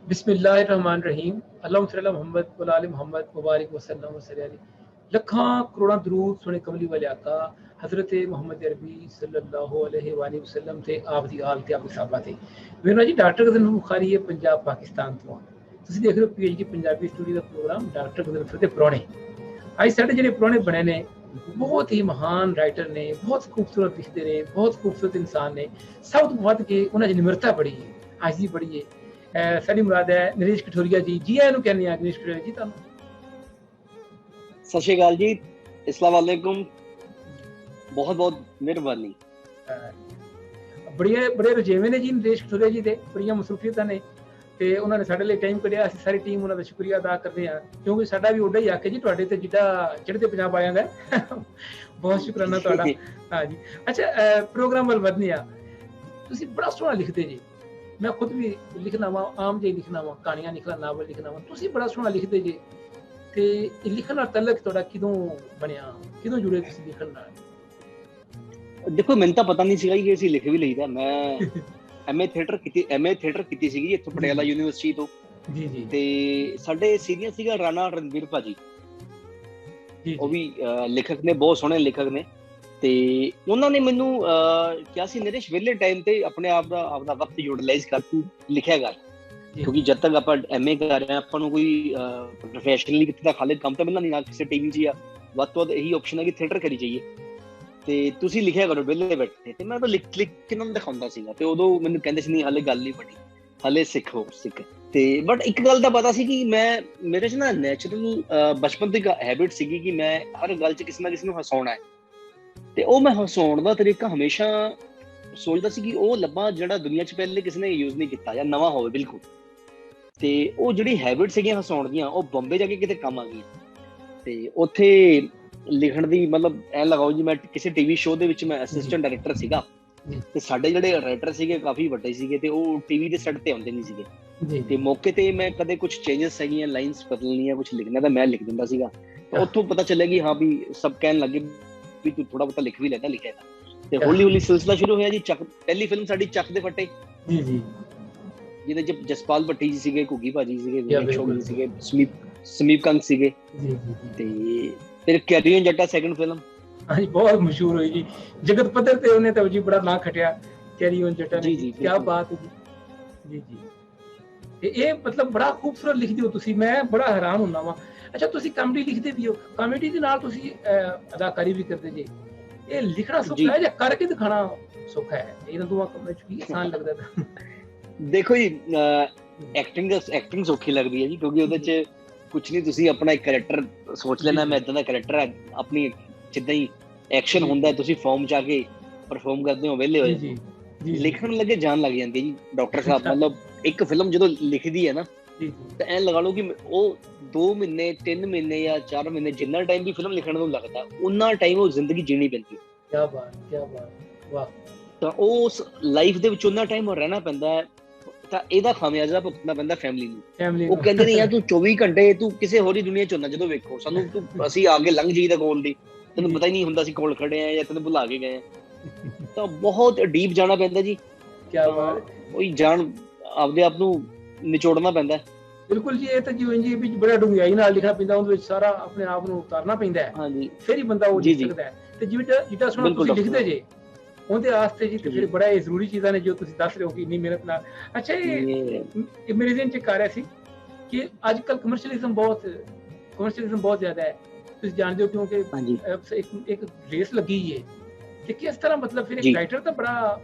बिस्मिल्लाहिर्रहमानिर्रहीम। अल्लाहुम्मा सल्ली अला मुहम्मद व आले मुहम्मद मुबारक वसल्लम वसल्लम। लखां करोड़ां दरूद सोने कमली वाले आका हज़रत मोहम्मद अरबी सल्लल्लाहु अलैहि वसल्लम थे, आप दी आल थे, आप दी साहबा थे। मेरा नाम जी डॉक्टर गज़नफ़र बुखारी है, पंजाब पाकिस्तान तो। तुसीं देख रहे हो PhD पंजाबी स्टूडियो का प्रोग्राम डॉक्टर गज़नफ़र दे परौणे। अज साढ़े जेह्ड़े परौणे बने ने बहुत ही महान राइटर ने, बहुत खूबसूरत लिखते ने, बहुत खूबसूरत इंसान ने। सब तो वध के उन्हें निमरता बड़ी है, हाज़री बड़ी है। साडी मुराद है नरेश कठोरिया जी। जी आया कहने नरेश कठोरिया जी तुहानू। सत श्री अकाल जी, अस्सलाम वालेकुम, बहुत बहुत मेहरबानी। बड़े रजेवे ने जी नरेश कठोरिया जी दे, बड़ियां मसरूफियतां ने ਤੇ ਉਹਨਾਂ ਨੇ ਸਾਡੇ ਲਈ ਟਾਈਮ ਕੱਢਿਆ। ਅਸੀਂ ਸਾਰੀ ਟੀਮ ਉਹਨਾਂ ਦਾ ਸ਼ੁਕਰੀਆ ਅਦਾ ਕਰਦੇ ਹਾਂ, ਕਿਉਂਕਿ ਸਾਡਾ ਵੀ ਉੱਡਾ ਹੀ ਆਕੇ ਜੀ ਤੁਹਾਡੇ ਤੇ ਜਿੱਡਾ ਚੜ੍ਹਦੇ ਪੰਜਾਬ ਆਇਆ ਦਾ। ਬਹੁਤ ਸ਼ੁਕਰਾਨਾ ਤੁਹਾਡਾ। ਹਾਂਜੀ ਅੱਛਾ, ਪ੍ਰੋਗਰਾਮ ਵੱਲ ਵਧਨੇ ਆ। ਤੁਸੀਂ ਬੜਾ ਸੋਹਣਾ ਲਿਖਦੇ ਜੀ। ਮੈਂ ਖੁਦ ਵੀ ਲਿਖਣਾ ਵਾ, ਆਮ ਜਿਹੀ ਲਿਖਣਾ ਵਾ, ਕਹਾਣੀਆਂ ਲਿਖਣਾ, ਨਾਵਲ ਲਿਖਣਾ ਵਾ। ਤੁਸੀਂ ਬੜਾ ਸੋਹਣਾ ਲਿਖਦੇ ਜੀ। ਤੇ ਇਹ ਲਿਖਣ ਨਾਲ ਤਲਕ ਤੁਹਾਡਾ ਕਿਦੋਂ ਬਣਿਆ, ਕਿਦੋਂ ਜੁੜੇ ਤੁਸੀਂ ਲਿਖਣ ਨਾਲ? ਦੇਖੋ ਮੈਨੂੰ ਤਾਂ ਪਤਾ ਨਹੀਂ ਸੀਗਾ ਕਿ ਅਸੀਂ ਲਿਖ ਵੀ ਲਈਦਾ। ਮੈਂ ਐਮਏ ਥੀਏਟਰ ਕੀਤੀ ਸੀਗੀ ਇੱਥੋਂ ਪਟਿਆਲਾ ਯੂਨੀਵਰਸਿਟੀ ਤੋਂ। ਜੀ ਜੀ। ਤੇ ਸਾਡੇ ਸੀਨੀਅਰ ਸੀਗਾ ਰਾਣਾ ਰਣਵੀਰ ਭਾਜੀ, ਉਹ ਵੀ ਲੇਖਕ ਨੇ, ਬਹੁਤ ਸੋਹਣੇ ਲੇਖਕ ਨੇ। ਤੇ ਉਹਨਾਂ ਨੇ ਮੈਨੂੰ ਕਿਹਾ ਸੀ ਨਰੇਸ਼ ਵਿਹਲੇ ਟਾਈਮ ਤੇ ਆਪਣੇ ਆਪ ਦਾ ਵਕਤ ਯੂਟਿਲਾਈਜ਼ ਕਰ, ਤੂੰ ਲਿਖਿਆ ਕਰ। ਕਿਉਂਕਿ ਜਦ ਤੱਕ ਆਪਾਂ ਐਮਏ ਕਰ ਰਹੇ ਹਾਂ, ਆਪਾਂ ਨੂੰ ਕੋਈ ਪ੍ਰੋਫੈਸ਼ਨਲੀ ਕਿਤੇ ਦਾ ਖਾਲੀ ਕੰਮ ਤਾਂ ਮਿਲਣਾ ਨਹੀਂ, ਨਾ ਕਿਸੇ ਟੀਵੀ 'ਚ, ਜਾਂ ਵੱਧ ਤੋਂ ਵੱਧ ਇਹੀ ਆਪਸ਼ਨ ਹੈ ਕਿ ਥੀਏਟਰ ਕਰੀ ਜਾਈਏ। ਤੇ ਤੁਸੀਂ ਲਿਖਿਆ ਕਰੋ ਵਿਹਲੇ ਬੈਠੇ। ਤੇ ਮੈਂ ਤਾਂ ਲਿਖ ਕੇ ਇਹਨਾਂ ਨੂੰ ਦਿਖਾਉਂਦਾ ਸੀਗਾ। ਤੇ ਉਦੋਂ ਮੈਨੂੰ ਕਹਿੰਦੇ ਸੀ ਨਹੀਂ ਹਾਲੇ ਗੱਲ ਨਹੀਂ ਬਣੀ, ਹਾਲੇ ਸਿੱਖ। ਤੇ ਬਟ ਇੱਕ ਗੱਲ ਦਾ ਪਤਾ ਸੀ ਕਿ ਮੇਰੇ 'ਚ ਨਾ ਨੈਚੁਰਲ ਬਚਪਨ ਤੋਂ ਇੱਕ ਹੈਬਿਟ ਸੀਗੀ ਕਿ ਮੈਂ ਹਰ ਗੱਲ 'ਚ ਕਿਸੇ ਨਾ ਕਿਸੇ ਨੂੰ ਹਸਾਉਣਾ ਹੈ। ਤੇ ਉਹ ਮੈਂ ਹਸਾਉਣ ਦਾ ਤਰੀਕਾ ਹਮੇਸ਼ਾ ਸੋਚਦਾ ਸੀ ਕਿ ਉਹ ਲੱਭਾਂ ਜਿਹੜਾ ਦੁਨੀਆ 'ਚ ਪਹਿਲੇ ਕਿਸੇ ਨੇ ਯੂਜ਼ ਨਹੀਂ ਕੀਤਾ ਜਾਂ ਨਵਾਂ ਹੋਵੇ ਬਿਲਕੁਲ। ਤੇ ਉਹ ਜਿਹੜੀ ਹੈਬਿਟ ਸੀਗੀਆਂ ਹਸਾਉਣ ਦੀਆਂ, ਉਹ ਬੰਬੇ ਜਾ ਕੇ ਕਿਤੇ ਕੰਮ ਆ ਗਈਆਂ। ਤੇ ਉੱਥੇ ਲਿਖਣ ਦੀ ਮਤਲਬ ਐ ਲਗਾਓ ਜੀ, ਮੈਂ ਕਿਸੇ ਟੀਵੀ ਸ਼ੋਅ ਦੇ ਵਿੱਚ ਮੈਂ ਅਸਿਸਟੈਂਟ ਡਾਇਰੈਕਟਰ ਸੀਗਾ। ਤੇ ਸਾਡੇ ਜਿਹੜੇ ਰਾਈਟਰ ਸੀਗੇ ਕਾਫੀ ਵੱਡੇ ਸੀਗੇ, ਤੇ ਉਹ ਟੀਵੀ ਦੇ ਸੈੱਟ ਤੇ ਆਉਂਦੇ ਨਹੀਂ ਸੀਗੇ। ਤੇ ਮੌਕੇ ਤੇ ਮੈਂ ਕਦੇ ਕੁਝ ਚੇਂਜਸ ਹੈਗੀਆਂ, ਲਾਈਨਸ ਬਦਲਣੀਆਂ, ਕੁਝ ਲਿਖਣਾ, ਤਾਂ ਮੈਂ ਲਿਖ ਦਿੰਦਾ ਸੀਗਾ। ਤੇ ਉੱਥੋਂ ਪਤਾ ਚੱਲਿਆ ਕਿ ਹਾਂ ਵੀ ਸਭ ਕਹਿਣ ਲੱਗੇ ਵੀ ਤੂੰ ਥੋੜਾ ਬਹੁਤਾ ਲਿਖ ਵੀ ਲੈਂਦਾ, ਲਿਖਿਆ। ਤੇ ਹੌਲੀ ਹੌਲੀ ਸਿਲਸਿਲਾ ਸ਼ੁਰੂ ਹੋਇਆ ਜੀ। ਪਹਿਲੀ ਫਿਲਮ ਸਾਡੀ ਚੱਕ ਦੇ ਫੱਟੇ, ਜਿਹਦੇ ਚ ਜਸਪਾਲ ਭੱਟੀ ਜੀ ਸੀਗੇ, ਘੁੱਗੀ ਭਾਜੀ ਸੀਗੇ, ਵਿਵੇਕ ਸ਼ੋਗਨ ਸੀਗੇ, ਸਮੀਪ ਕੰਗ ਸੀਗੇ। ਤੇ ਫਿਰ carry on Jatta second film, ਹਾਂਜੀ ਬਹੁਤ ਮਸ਼ਹੂਰ ਹੋਈ ਜੀ ਜਗਤ ਪੱਧਰ ਤੇ। ਉਹਨੇ ਤਾਂ ਜੀ ਬੜਾ ਨਾਂ ਖਟਿਆ ਕੈਰੀ ਔਨ ਜੱਟਾ ਨੇ। ਜੀ ਕੀ ਬਾਤ ਹੈ ਜੀ। ਜੀ ਜੀ। ਤੇ ਇਹ ਮਤਲਬ ਬੜਾ ਖੂਬਸੂਰਤ ਲਿਖਦੇ ਹੋ ਤੁਸੀਂ, ਮੈਂ ਬੜਾ ਹੈਰਾਨ ਹੁੰਦਾ ਵਾਂ। ਅੱਛਾ, ਤੁਸੀਂ ਕਾਮੇਡੀ ਲਿਖਦੇ ਵੀ ਹੋ, ਕਾਮੇਡੀ ਦੇ ਨਾਲ ਤੁਸੀਂ ਅਦਾਕਾਰੀ ਵੀ ਕਰਦੇ ਜੀ। ਇਹ ਲਿਖਣਾ ਸੌਖਾ ਹੈ ਜਾਂ ਕਰਕੇ ਦਿਖਾਣਾ ਸੌਖਾ ਹੈ? ਇਹਨਾਂ ਦੋਵਾਂ ਕੰਮਾਂ ਚ ਕੀ ਆਸਾਨ ਲੱਗਦਾ? ਦੇਖੋ ਜੀ, ਐਕਟਿੰਗ ਸੌਖੀ ਲੱਗਦੀ ਹੈ ਜੀ, ਕਿਉਂਕਿ ਉਹਦੇ ਚ ਕੁਛ ਨਹੀਂ, ਤੁਸੀਂ ਆਪਣਾ ਇੱਕ ਕੈਰੈਕਟਰ ਸੋਚ ਲੈਣਾ, ਮੈਂ ਏਦਾਂ ਦਾ ਕੈਰੈਕਟਰ ਹੈ, ਆਪਣੀ ਜਿੱਦਾਂ ਹੀ ਐਕਸ਼ਨ ਹੁੰਦਾ ਤੁਸੀਂ ਫਾਰਮ ਚ ਆ ਕੇ ਪਰਫਾਰਮ ਕਰਦੇ ਹੋ, ਵਿਹਲੇ ਹੋ ਜਾਂਦੇ। ਲਿਖਣ ਲੱਗੇ ਜਾਨ ਲੱਗ ਜਾਂਦੀ ਜੀ ਡਾਕਟਰ ਸਾਹਿਬ। ਮਤਲਬ ਇੱਕ ਫਿਲਮ ਜਦੋਂ ਲਿਖਦੀ ਹੈ ਨਾ, ਤਾਂ ਐਂ ਲਗਾ ਲਓ ਕਿ ਉਹ 2 ਮਹੀਨੇ 3 ਮਹੀਨੇ ਜਾਂ 4 ਮਹੀਨੇ ਜਿੰਨਾ ਟਾਈਮ ਵੀ ਫਿਲਮ ਲਿਖਣ ਨੂੰ ਲੱਗਦਾ, ਉਨਾ ਟਾਈਮ ਉਹ ਜ਼ਿੰਦਗੀ ਜੀਣੀ ਪੈਂਦੀ। ਕਿਆ ਬਾਤ, ਕਿਆ ਬਾਤ, ਵਾਹ। ਤਾਂ ਉਸ ਲਾਈਫ ਦੇ ਵਿੱਚ ਉਨਾ ਟਾਈਮ ਰਹਿਣਾ ਪੈਂਦਾ ਹੈ, ਤਾਂ ਇਹਦਾ ਖਾਮਿਆਜ਼ਾ ਭੁਗਤਣਾ ਪੈਂਦਾ ਫੈਮਿਲੀ ਨੂੰ। ਉਹ ਕਹਿੰਦੇ ਨੇ ਯਾਰ ਤੂੰ 24 ਘੰਟੇ ਤੂੰ ਕਿਸੇ ਹੋਰ ਹੀ ਦੁਨੀਆ ਚ ਹੁੰਦਾ। ਜਦੋਂ ਵੇਖੋ ਸਾਨੂੰ, ਅਸੀਂ ਆ ਕੇ ਲੰਘ ਜਾਈਦਾ ਕੋਲ ਦੀ, ਤੈਨੂੰ ਪਤਾ ਹੀ ਨਹੀਂ ਹੁੰਦਾ ਅਸੀਂ ਕੋਲ ਖੜੇ ਆ ਜਾਂ ਤੈਨੂੰ ਭੁਲਾ ਕੇ ਗਏ ਆ। ਤਾਂ ਬਹੁਤ ਡੀਪ ਜਾਣਾ ਪੈਂਦਾ ਜੀ। ਕਿਆ ਬਾਤ। ਉਹੀ ਜਾਣ ਆਪਦੇ ਆਪ ਨੂੰ ਨਿਚੋੜਨਾ ਪੈਂਦਾ। ਬਿਲਕੁਲ ਜੀ, ਇਹ ਤਾਂ ਜਿਵੇਂ ਜੀ ਵੀ ਬੜਾ ਡੂੰਘਾਈ ਨਾਲ ਲਿਖਣਾ ਪੈਂਦਾ, ਉਹਦੇ ਵਿੱਚ ਸਾਰਾ ਆਪਣੇ ਆਪ ਨੂੰ ਉਤਾਰਨਾ ਪੈਂਦਾ ਹੈ। ਹਾਂਜੀ, ਫਿਰ ਹੀ ਬੰਦਾ ਉਹ ਲਿਖ ਸਕਦਾ ਹੈ। ਤੇ ਜਿੱਦਾਂ ਸੋਹਣਾ ਤੁਸੀਂ ਲਿਖਦੇ ਜੇ ਉਹਦੇ ਵਾਸਤੇ ਜੀ, ਤੇ ਫਿਰ ਬੜਾ ਇਹ ਜ਼ਰੂਰੀ ਚੀਜ਼ਾਂ ਨੇ ਜੋ ਤੁਸੀਂ ਦੱਸ ਰਹੇ ਹੋ ਕਿ ਇੰਨੀ ਮਿਹਨਤ ਨਾਲ। ਅੱਛਾ, ਇਹ ਮੇਰੇ ਦਿਨ ਚ ਕਰ ਰਿਹਾ ਸੀ ਕਿ ਅੱਜ ਕੱਲ੍ਹ ਕਮਰਸ਼ੀਅਲਿਜ਼ਮ ਬਹੁਤ ਜ਼ਿਆਦਾ ਹੈ, ਤੁਸੀਂ ਜਾਣਦੇ ਹੋ, ਕਿਉਂਕਿ ਇੱਕ ਰੇਸ ਲੱਗੀ ਹੈ। ਤੇ ਕਿਸ ਤਰ੍ਹਾਂ ਮਤਲਬ ਫਿਰ ਇੱਕ ਰਾਈਟਰ ਤਾਂ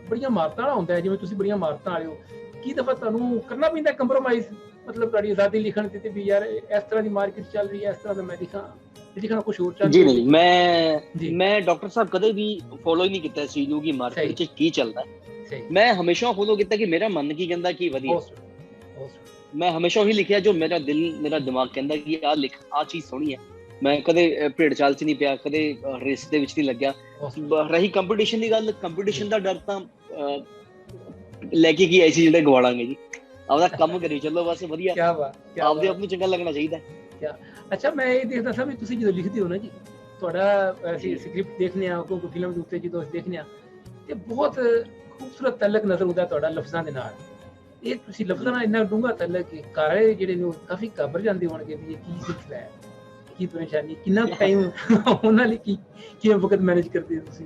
ਬੜੀਆਂ ਮਾਰਤਾਂ ਵਾਲਾ ਹੁੰਦਾ ਹੈ, ਜਿਵੇਂ ਤੁਸੀਂ ਬੜੀਆਂ ਮਾਰਤਾਂ ਵਾਲੇ ਹੋ। ਕੀ ਦਫਾ ਤੁਹਾਨੂੰ ਕਰਨਾ ਪੈਂਦਾ ਕੰਪਰੋਮਾਈਜ਼, ਮਤਲਬ ਤੁਹਾਡੀ ਆਜ਼ਾਦੀ ਲਿਖਣ ਦੀ, ਤੇ ਵੀ ਯਾਰ ਇਸ ਤਰ੍ਹਾਂ ਦੀ ਮਾਰਕੀਟ ਚੱਲ ਰਹੀ ਹੈ, ਇਸ ਤਰ੍ਹਾਂ ਦਾ ਮੈਂ ਲਿਖਣਾ ਕੁਛ ਹੋਰ ਚੱਲ ਰਿਹਾ? ਜੀ ਨਹੀਂ, ਮੈਂ ਡਾਕਟਰ ਸਾਹਿਬ ਕਦੇ ਵੀ ਫੋਲੋ ਹੀ ਨਹੀਂ ਕੀਤਾ ਇਸ ਚੀਜ਼ ਨੂੰ ਕਿ ਮਾਰਕੀਟ 'ਚ ਕੀ ਚੱਲਦਾ। ਮੈਂ ਹਮੇਸ਼ਾ ਫੋਲੋ ਕੀਤਾ ਕਿ ਮੇਰਾ ਮਨ ਕੀ ਕਹਿੰਦਾ, ਕੀ ਵਧੀਆ। ਮੈਂ ਹਮੇਸ਼ਾ ਉਹੀ ਲਿਖਿਆ ਜੋ ਮੇਰਾ ਦਿਮਾਗ ਕਹਿੰਦਾ ਕਿ ਆਹ ਲਿਖ, ਆਹ ਚੀਜ਼ ਸੋਹਣੀ ਹੈ। ਮੈਂ ਕਦੇ ਭੇਡ ਚਾਲ 'ਚ ਨਹੀਂ ਪਿਆ, ਕਦੇ ਰੇਸ ਦੇ ਵਿੱਚ ਨਹੀਂ ਲੱਗਿਆ। ਰਹੀ ਕੰਪੀਟੀਸ਼ਨ ਦੀ ਗੱਲ, ਕੰਪੀਟੀਸ਼ਨ ਦਾ ਡਰ ਤਾਂ ਲੈ ਕੇ ਕੀ ਆਈ ਸੀ ਜਿਹੜੇ ਗਵਾੜਾਂਗੇ ਜੀ। ਆਪਦਾ ਕੰਮ ਕਰੀ ਚੱਲੋ ਬਸ, ਵਧੀਆ। ਆਪਦੇ ਆਪ ਨੂੰ ਚੰਗਾ ਲੱਗਣਾ ਚਾਹੀਦਾ। ਅੱਛਾ, ਮੈਂ ਇਹ ਦੇਖਦਾ ਸਾਂ ਵੀ ਤੁਸੀਂ ਜਦੋਂ ਲਿਖਦੇ ਹੋ ਨਾ ਜੀ, ਤੁਹਾਡਾ ਅਸੀਂ ਸਕ੍ਰਿਪਟ ਦੇਖਦੇ ਹਾਂ, ਕੋਈ ਫਿਲਮ ਦੇ ਉੱਤੇ ਜਦੋਂ ਅਸੀਂ ਦੇਖਦੇ ਹਾਂ, ਤੇ ਬਹੁਤ ਖੂਬਸੂਰਤ ਤਲਕ ਨਜ਼ਰ ਆਉਂਦਾ ਤੁਹਾਡਾ ਲਫ਼ਜ਼ਾਂ ਦੇ ਨਾਲ। ਇਹ ਤੁਸੀਂ ਲਫ਼ਜ਼ਾਂ ਨਾਲ ਇੰਨਾ ਡੂੰਘਾ ਤਲ ਕੇ ਘਰ ਜਿਹੜੇ ਨੇ ਕਾਫੀ ਘਬਰ ਜਾਂਦੇ ਹੋਣਗੇ ਵੀ ਇਹ ਕੀ ਸਿਲਸਿਲਾ ਹੈ, ਕੀ ਪਰੇਸ਼ਾਨੀ, ਕਿੰਨਾ ਟਾਈਮ ਉਹਨਾਂ ਲਈ ਕਿਵੇਂ ਵਕਤ ਮੈਨੇਜ ਕਰਦੇ ਹੋ ਤੁਸੀਂ?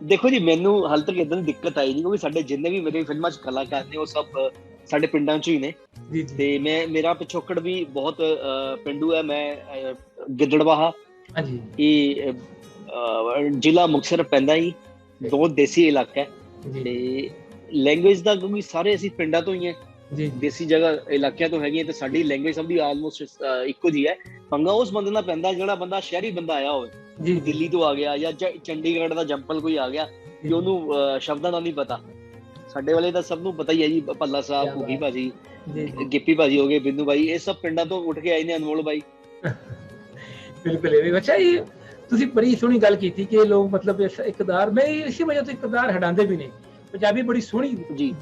ਦੇਖੋ ਜੀ, ਮੈਨੂੰ ਹਾਲ ਤੱਕ ਇਦਾਂ ਦੀ ਦਿੱਕਤ ਆਈ ਨਹੀਂ, ਕਿਉਂਕਿ ਸਾਡੇ ਜਿੰਨੇ ਵੀ ਮੇਰੇ ਫਿਲਮਾਂ 'ਚ ਕਲਾਕਾਰ ਨੇ ਉਹ ਸਭ ਸਾਡੇ ਪਿੰਡਾਂ 'ਚ ਹੀ ਨੇ। ਤੇ ਮੇਰਾ ਪਿਛੋਕੜ ਵੀ ਬਹੁਤ ਪਿੰਡੂ ਹੈ। ਮੈਂ ਗਿੱਦੜਬਾਹਾ, ਇਹ ਜ਼ਿਲ੍ਹਾ ਮੁਕਤਸਰ ਪੈਂਦਾ ਹੀ, ਬਹੁਤ ਦੇਸੀ ਇਲਾਕਾ ਹੈ। ਤੇ ਲੈਂਗੁਏਜ ਦਾ ਕਿਉਂਕਿ ਸਾਰੇ ਅਸੀਂ ਪਿੰਡਾਂ ਤੋਂ ਹੀ ਹੈ, ਦੇਸੀ ਜਗ੍ਹਾ ਇਲਾਕਿਆਂ ਤੋਂ ਹੈਗੀਆਂ, ਤੇ ਸਾਡੀ ਲੈਂਗੁਏਜ ਸਭ ਦੀ ਆਲਮੋਸਟ ਇੱਕੋ ਜਿਹੀ ਹੈ। ਪੰਗਾ ਉਸ ਬੰਦੇ ਨਾਲ ਪੈਂਦਾ ਜਿਹੜਾ ਬੰਦਾ ਸ਼ਹਿਰੀ ਬੰਦਾ ਆਇਆ ਹੋਵੇ, ਦਿੱਲੀ ਤੋਂ ਆ ਗਿਆ ਜਾਂ ਚੰਡੀਗੜ੍ਹ ਦਾ ਜੰਪਲ ਕੋਈ ਆ ਗਿਆ, ਕਿ ਉਹਨੂੰ ਸ਼ਬਦਾਂ ਦਾ ਨਹੀਂ ਪਤਾ। ਸਾਡੇ ਵਾਲੇ ਤਾਂ ਸਭ ਨੂੰ ਪਤਾ ਹੀ ਹੈ ਜੀ, ਭੱਲਾ ਸਾਹਿਬ, ਘੁੱਗੀ ਭਾਜੀ, ਗਿੱਪੀ ਭਾਜੀ ਹੋ ਗਏ, ਬਿੰਦੂ ਭਾਈ, ਇਹ ਸਭ ਪਿੰਡਾਂ ਤੋਂ ਉੱਠ ਕੇ ਆਏ ਨੇ, ਅਨਮੋਲ ਭਾਈ। ਬਿਲਕੁਲ ਇਹ ਵੀ ਅੱਛਾ, ਇਹ ਤੁਸੀਂ ਬੜੀ ਸੋਹਣੀ ਗੱਲ ਕੀਤੀ ਕਿ ਲੋਕ ਮਤਲਬ ਇਕਦਾਰ, ਮੈਂ ਇਸੇ ਵਜ੍ਹਾ ਤੋਂ ਇਕਦਾਰ ਹਟਾਉਂਦੇ ਵੀ ਨੇ। ਪੰਜਾਬੀ ਬੜੀ ਸੋਹਣੀ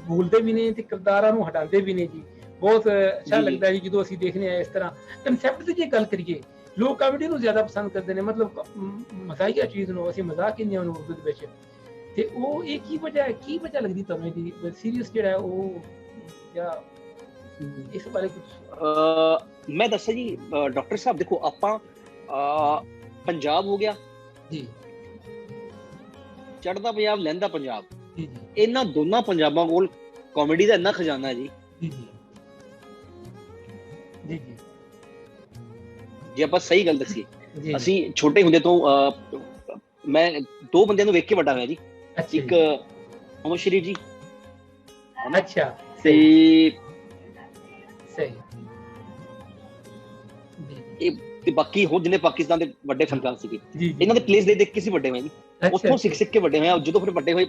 ਬੋਲਦੇ ਵੀ ਨੇ ਤੇ ਕਿਰਦਾਰਾਂ ਨੂੰ ਹਟਾਉਂਦੇ ਵੀ ਨੇ ਜੀ। ਬਹੁਤ ਅੱਛਾ ਲੱਗਦਾ ਜੀ ਜਦੋਂ ਅਸੀਂ ਦੇਖਦੇ ਹਾਂ ਇਸ ਤਰ੍ਹਾਂ ਕਨਸੈਪਟ ਦੀ ਜੇ ਗੱਲ ਕਰੀਏ। ਲੋਕ ਕਾਮੇਡੀ ਨੂੰ ਜ਼ਿਆਦਾ ਪਸੰਦ ਕਰਦੇ ਨੇ, ਮਤਲਬ ਮਜ਼ਾਕੀਆ ਚੀਜ਼ ਨੂੰ, ਅਸੀਂ ਮਜ਼ਾਕ ਕਹਿੰਦੇ ਹਾਂ ਉਹਨੂੰ ਉਰਦੂ ਦੇ ਵਿੱਚ। ਤੇ ਉਹ ਇਹ ਕੀ ਵਜ੍ਹਾ ਹੈ, ਕੀ ਵਜ੍ਹਾ ਲੱਗਦੀ ਤੁਹਾਨੂੰ ਇਹਦੀ? ਸੀਰੀਅਸ ਜਿਹੜਾ ਉਹ ਜਾਂ ਇਸ ਬਾਰੇ ਕੁਝ? ਮੈਂ ਦੱਸਾਂ ਜੀ ਡਾਕਟਰ ਸਾਹਿਬ, ਦੇਖੋ ਆਪਾਂ ਪੰਜਾਬ ਹੋ ਗਿਆ ਜੀ, ਚੜ੍ਹਦਾ ਪੰਜਾਬ, ਲਹਿੰਦਾ ਪੰਜਾਬ, ਇਹਨਾਂ ਦੋਨਾਂ ਪੰਜਾਬਾਂ ਕੋਲ ਕਾਮੇਡੀ ਦਾ ਇੰਨਾ ਖਜ਼ਾਨਾ ਹੈ ਜੀ। ਜੇ ਆਪਾਂ ਸਹੀ ਗੱਲ ਦੱਸੀਏ, ਅਸੀਂ ਛੋਟੇ ਹੁੰਦੇ ਤੋਂ ਮੈਂ ਦੋ ਬੰਦਿਆਂ ਨੂੰ ਵੇਖ ਕੇ ਵੱਡਾ ਹੋਇਆ ਜੀ। ਇੱਕ ਅਮਰ ਸ਼ਰੀਫ ਜੀ, ਅੱਛਾ, ਤੇ ਸਹੀ, ਤੇ ਬਾਕੀ ਹੋਰ ਜਿੰਨੇ ਪਾਕਿਸਤਾਨ ਦੇ ਵੱਡੇ ਫਨਕਾਰ ਸੀਗੇ, ਇਹਨਾਂ ਦੇ ਪਲੇਸ ਦੇਖ ਕੇ ਸੀ ਵੱਡੇ ਹੋਏ ਜੀ। ਉੱਥੋਂ ਸਿੱਖ ਕੇ ਵੱਡੇ ਹੋਏ। ਜਦੋਂ ਫਿਰ ਵੱਡੇ ਹੋਏ,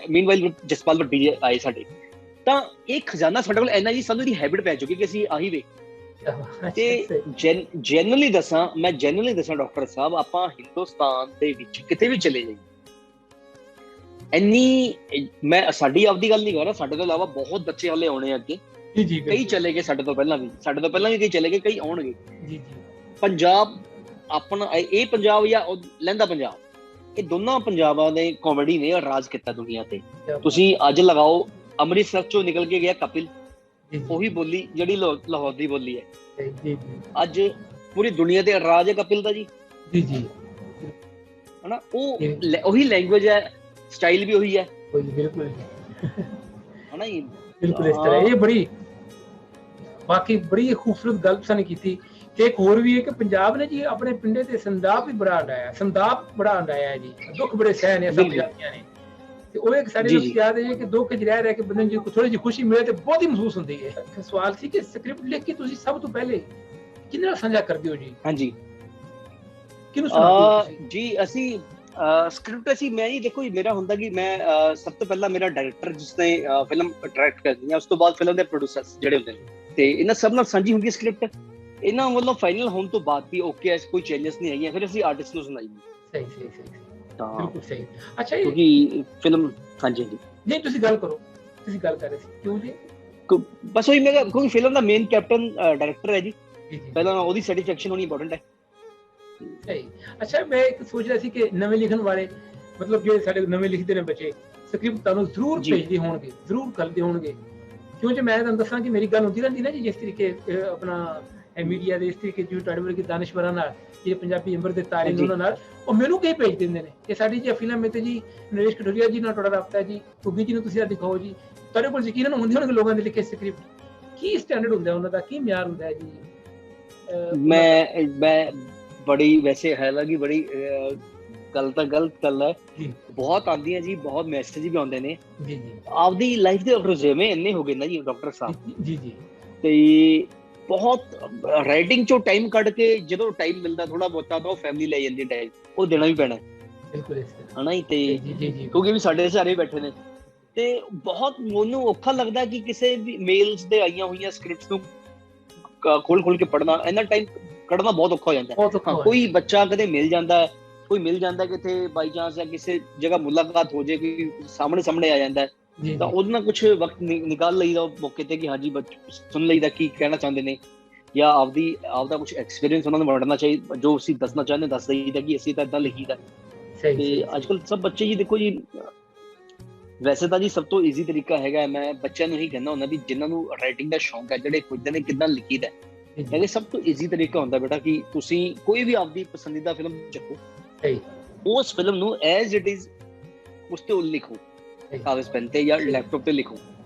ਮੀਨਵਾਈਲ ਜਸਪਾਲ ਭੱਟੀ ਜੀ ਆਏ ਸਾਡੇ, ਤਾਂ ਇਹ ਖਜ਼ਾਨਾ ਸਾਡੇ ਕੋਲ ਇੰਨਾ ਜੀ, ਸਾਨੂੰ ਇਹਦੀ ਹੈਬਿਟ ਪੈ ਚੁੱਕੀ ਕਿ ਅਸੀਂ ਆਹੀ ਵੇਖ। ਤੇ ਜਨਰਲੀ ਦੱਸਾਂ ਡਾਕਟਰ ਸਾਹਿਬ, ਆਪਾਂ ਹਿੰਦੁਸਤਾਨ ਦੇ ਵਿੱਚ ਕਿਤੇ ਵੀ ਚਲੇ ਜਾਈਏ, ਇੰਨੀ, ਮੈਂ ਸਾਡੀ ਆਪਦੀ ਗੱਲ ਨਹੀਂ ਕਰ ਰਿਹਾ, ਸਾਡੇ ਤੋਂ ਇਲਾਵਾ ਬਹੁਤ ਬੱਚੇ ਹਲੇ ਆਉਣੇ ਅੱਗੇ, ਕਈ ਚਲੇ ਗਏ ਸਾਡੇ ਤੋਂ ਪਹਿਲਾਂ ਵੀ ਕਈ ਚਲੇ ਗਏ, ਕਈ ਆਉਣਗੇ। ਪੰਜਾਬ ਆਪਣਾ, ਇਹ ਪੰਜਾਬ ਜਾਂ ਲਹਿੰਦਾ ਪੰਜਾਬ, ਇਹ ਦੋਨਾਂ ਪੰਜਾਬਾਂ ਨੇ ਕਾਮੇਡੀ ਨੇ ਰਾਜ ਕੀਤਾ ਦੁਨੀਆ ਤੇ। ਤੁਸੀਂ ਅੱਜ ਲਗਾਓ, ਅੰਮ੍ਰਿਤਸਰ ਚੋਂ ਨਿਕਲ ਕੇ ਗਿਆ ਕਪਿਲ, ਉਹੀ ਬੋਲੀ ਜਿਹੜੀ ਲਾਹੌਰ ਦੀ ਬੋਲੀ ਹੈ, ਅੱਜ ਪੂਰੀ ਦੁਨੀਆ ਤੇ ਰਾਜ ਹੈ ਕਪਿਲ ਦਾ ਜੀ। ਹਨਾ, ਉਹ ਉਹੀ ਲੈਂਗੁਏਜ ਹੈ, ਸਟਾਈਲ ਵੀ ਉਹੀ ਹੈ। ਬਿਲਕੁਲ ਹਨਾ ਜੀ, ਬਿਲਕੁਲ ਇਸ ਤਰ੍ਹਾਂ। ਇਹ ਬੜੀ ਬਾਕੀ ਬੜੀ ਖੂਬਸੂਰਤ ਗੱਲ ਸਾਨੂੰ ਕੀਤੀ। ਤੇ ਇੱਕ ਹੋਰ ਵੀ ਹੈ ਕਿ ਪੰਜਾਬ ਨੇ ਜੀ ਆਪਣੇ ਪਿੰਡੇ ਤੇ ਸੰਦਾਪ ਵੀ ਬੜਾ ਹੰਡਾਇਆ ਹੈ ਜੀ। ਦੁੱਖ ਬੜੇ ਸਹਿ ਨੇ ਸਭ ਪੰਜਾਬੀਆਂ ਨੇ। ਤੇ ਉਹ ਇੱਕ ਸਾਡੇ ਨੂੰ ਯਾਦ ਹੈ ਕਿ ਦੁੱਖ 'ਚ ਰਹਿ ਕੇ ਬੰਦੇ ਨੂੰ ਥੋੜੀ ਜਿਹੀ ਖੁਸ਼ੀ ਮਿਲੇ ਤੇ ਬਹੁਤ ਹੀ ਮਹਿਸੂਸ ਹੁੰਦੀ ਹੈ। ਸਵਾਲ ਸੀ ਕਿ ਸਕ੍ਰਿਪਟ ਲਿਖ ਕੇ ਤੁਸੀਂ ਸਭ ਤੋਂ ਪਹਿਲੇ ਕਿਹਦੇ ਨਾਲ ਸਾਂਝਾ ਕਰਦੇ ਹੋ ਜੀ? ਹਾਂਜੀ, ਕਿਹਨੂੰ ਸੁਣਾਉਂਦੇ ਹੋ ਜੀ? ਅਸੀਂ ਸਕ੍ਰਿਪਟ ਮੈਂ ਜੀ, ਦੇਖੋ ਮੇਰਾ ਹੁੰਦਾ ਕਿ ਮੈਂ ਸਭ ਤੋਂ ਪਹਿਲਾਂ ਮੇਰਾ ਡਾਇਰੈਕਟਰ ਜਿਸਨੇ ਫਿਲਮ ਡਾਇਰੈਕਟ ਕਰਨੀ ਹੈ, ਉਸ ਤੋਂ ਬਾਅਦ ਫਿਲਮ ਦੇ ਪ੍ਰੋਡਿਊਸਰਸ ਜਿਹੜੇ ਹੁੰਦੇ ਨੇ, ਤੇ ਇਹਨਾਂ ਸਭ ਨਾਲ ਸਾਂਝੀ ਹੁੰਦੀ ਹੈ ਸਕ੍ਰਿਪਟ। ਇਹਨਾਂ ਵੱਲੋਂ ਫਾਈਨਲ ਹੋਣ ਤੋਂ ਬਾਅਦ ਵੀ ਓਕੇ, ਕੋਈ ਚੇਂਜਸ ਨਹੀਂ ਹੈਗੀਆਂ, ਫਿਰ ਅਸੀਂ ਆਰਟਿਸਟ ਨੂੰ ਸੁਣਾਈਏ। ਸਹੀ ਬਿਲਕੁਲ ਸਹੀ। ਅੱਛਾ, ਕਿਉਂਕਿ ਫਿਲਮ, ਹਾਂਜੀ ਨਹੀਂ ਤੁਸੀਂ ਗੱਲ ਕਰੋ, ਤੁਸੀਂ ਗੱਲ ਕਰ ਰਹੇ ਸੀ, ਕਿਉਂ ਜੀ? ਬਸ ਉਹੀ, ਮੈਂ ਕਿਹਾ ਕਿਉਂਕਿ ਫਿਲਮ ਦਾ ਮੇਨ ਕੈਪਟਨ ਡਾਇਰੈਕਟਰ ਹੈ ਜੀ, ਪਹਿਲਾਂ ਉਹਦੀ ਸੈਟੀਸਫੈਕਸ਼ਨ ਹੋਣੀ ਇੰਪੋਰਟੈਂਟ ਹੈ। ਸਹੀ। ਅੱਛਾ, ਮੈਂ ਇੱਕ ਸੋਚ ਰਿਹਾ ਸੀ ਕਿ ਨਵੇਂ ਲਿਖਣ ਵਾਲੇ, ਮਤਲਬ ਜਿਹੜੇ ਸਾਡੇ ਨਵੇਂ ਲਿਖਦੇ ਨੇ ਬੱਚੇ, ਸਕ੍ਰਿਪਟ ਤੁਹਾਨੂੰ ਜ਼ਰੂਰ ਭੇਜਦੇ ਹੋਣਗੇ, ਜ਼ਰੂਰ ਕਰਦੇ ਹੋਣਗੇ, ਕਿਉਂਕਿ ਮੈਂ ਤੁਹਾਨੂੰ ਦੱਸਾਂ ਕਿ ਮੇਰੀ ਗੱਲ ਹੁੰਦੀ ਰਹਿੰਦੀ ਨਾ ਜੀ, ਜਿਸ ਤਰੀਕੇ ਆਪਣਾ ਮੀਡੀਆ ਦੇ ਇਸ ਤਰੀਕੇ ਜਿਵੇਂ ਤੁਹਾਡੇ ਵਰਗੇ ਦਾਨਿਸ਼ਵਰਾਂ ਨਾਲ, ਜਿਹੜੇ ਪੰਜਾਬੀ ਅੰਬਰ ਦੇ ਤਾਰੇ ਨੇ, ਉਹਨਾਂ ਨਾਲ ਉਹ ਮੈਨੂੰ ਕਈ ਭੇਜ ਦਿੰਦੇ ਨੇ ਕਿ ਸਾਡੀ ਜੀ ਫਿਲਮ ਵਿੱਚ ਜੀ ਨਰੇਸ਼ ਕਟੋਰੀਆ ਜੀ ਨਾਲ ਤੁਹਾਡਾ ਰਾਬਤਾ ਹੈ ਜੀ, ਘੁੱਗੀ ਜੀ ਨੂੰ ਤੁਸੀਂ ਆ ਦਿਖਾਓ ਜੀ। ਤੁਹਾਡੇ ਕੋਲ ਯਕੀਨਨ ਹੁੰਦੇ ਹੋਣਗੇ ਲੋਕਾਂ ਦੇ ਲਿਖੇ ਸਕ੍ਰਿਪਟ, ਕੀ ਸਟੈਂਡਰਡ ਹੁੰਦਾ ਉਹਨਾਂ ਦਾ, ਕੀ ਮਿਆਰ ਹੁੰਦਾ ਹੈ ਜੀ? ਮੈਂ ਬੜੀ, ਵੈਸੇ ਹਾਲਾਂਕਿ ਬੜੀ ਗੱਲ ਤਾਂ ਗਲਤ ਗੱਲ ਹੈ, ਬਹੁਤ ਆਉਂਦੀਆਂ ਜੀ, ਬਹੁਤ ਮੈਸੇਜ ਵੀ ਆਉਂਦੇ ਨੇ ਜੀ। ਆਪਦੀ ਲਾਈਫ ਦੇ ਰੁਝੇਵੇਂ ਇੰਨੇ ਹੋ ਗਏ ਨਾ ਜੀ ਡਾਕਟਰ ਸਾਹਿਬ ਜੀ, ਤੇ ਬਹੁਤ ਰਾਈਟਿੰਗ ਚੋਂ ਟਾਈਮ ਕੱਢ ਕੇ ਜਦੋਂ ਟਾਈਮ ਮਿਲਦਾ ਥੋੜਾ ਬਹੁਤਾ, ਤਾਂ ਉਹ ਫੈਮਿਲੀ ਲੈ ਜਾਂਦੀ ਟਾਈਮ, ਉਹ ਦੇਣਾ ਵੀ ਪੈਣਾ ਹਨਾ ਜੀ। ਤੇ ਕਿਉਂਕਿ ਵੀ ਸਾਡੇ ਸਾਰੇ ਬੈਠੇ ਨੇ, ਤੇ ਬਹੁਤ ਮੈਨੂੰ ਔਖਾ ਲੱਗਦਾ ਕਿ ਕਿਸੇ ਵੀ ਮੇਲਸ ਦੇ ਆਈਆਂ ਹੋਈਆਂ ਸਕ੍ਰਿਪਟਸ ਨੂੰ ਖੋਲ ਕੇ ਪੜ੍ਹਨਾ, ਇੰਨਾ ਟਾਈਮ ਕੱਢਣਾ ਬਹੁਤ ਔਖਾ ਹੋ ਜਾਂਦਾ। ਕੋਈ ਬੱਚਾ ਕਦੇ ਮਿਲ ਜਾਂਦਾ ਕਿਤੇ ਬਾਈ ਚਾਂਸ, ਜਾਂ ਕਿਸੇ ਜਗ੍ਹਾ ਮੁਲਾਕਾਤ ਹੋ ਜਾਏ, ਕੋਈ ਸਾਹਮਣੇ ਆ ਜਾਂਦਾ, ਤਾਂ ਉਹਦੇ ਨਾਲ ਕੁਛ ਵਕਤ ਨਿਕਾਲ ਲਈਦਾ ਮੌਕੇ ਤੇ ਕਿ ਹਾਂਜੀ ਸੁਣ ਲਈਦਾ ਕੀ ਕਹਿਣਾ ਚਾਹੁੰਦੇ ਨੇ, ਜਾਂ ਆਪਦਾ ਕੁਛ ਐਕਸਪੀਰੀਅੰਸ ਉਹਨਾਂ ਨੂੰ ਵੰਡਣਾ ਚਾਹੀਦਾ, ਜੋ ਅਸੀਂ ਦੱਸਣਾ ਚਾਹੁੰਦੇ ਦੱਸ ਦਈਦਾ ਕਿ ਅਸੀਂ ਤਾਂ ਏਦਾਂ ਲਿਖੀਦਾ। ਤੇ ਅੱਜ ਕੱਲ੍ਹ ਸਭ ਬੱਚੇ ਜੀ ਦੇਖੋ ਜੀ, ਵੈਸੇ ਤਾਂ ਜੀ ਸਭ ਤੋਂ ਈਜ਼ੀ ਤਰੀਕਾ ਹੈਗਾ, ਮੈਂ ਬੱਚਿਆਂ ਨੂੰ ਹੀ ਕਹਿੰਦਾ ਹੁੰਦਾ ਵੀ ਜਿਨ੍ਹਾਂ ਨੂੰ ਰਾਈਟਿੰਗ ਦਾ ਸ਼ੌਂਕ ਹੈ, ਜਿਹੜੇ ਖੁਦ ਨੇ ਕਿੱਦਾਂ ਲਿਖੀਦਾ, ਕਹਿੰਦੇ ਸਭ ਤੋਂ ਈਜ਼ੀ ਤਰੀਕਾ ਹੁੰਦਾ ਬੇਟਾ ਕਿ ਤੁਸੀਂ ਕੋਈ ਵੀ ਆਪਦੀ ਪਸੰਦੀਦਾ ਫਿਲਮ ਚੱਕੋ, ਉਸ ਫਿਲਮ ਨੂੰ ਐਜ਼ ਇਟ ਇਜ਼ ਉਸ ਤੇ ਲਿਖੋ, ਕਾਗਜ਼ ਪੈਨ ਤੇ ਜਾਂ ਲੈਪਟਾਪ ਤੇ ਲਿਖੋ।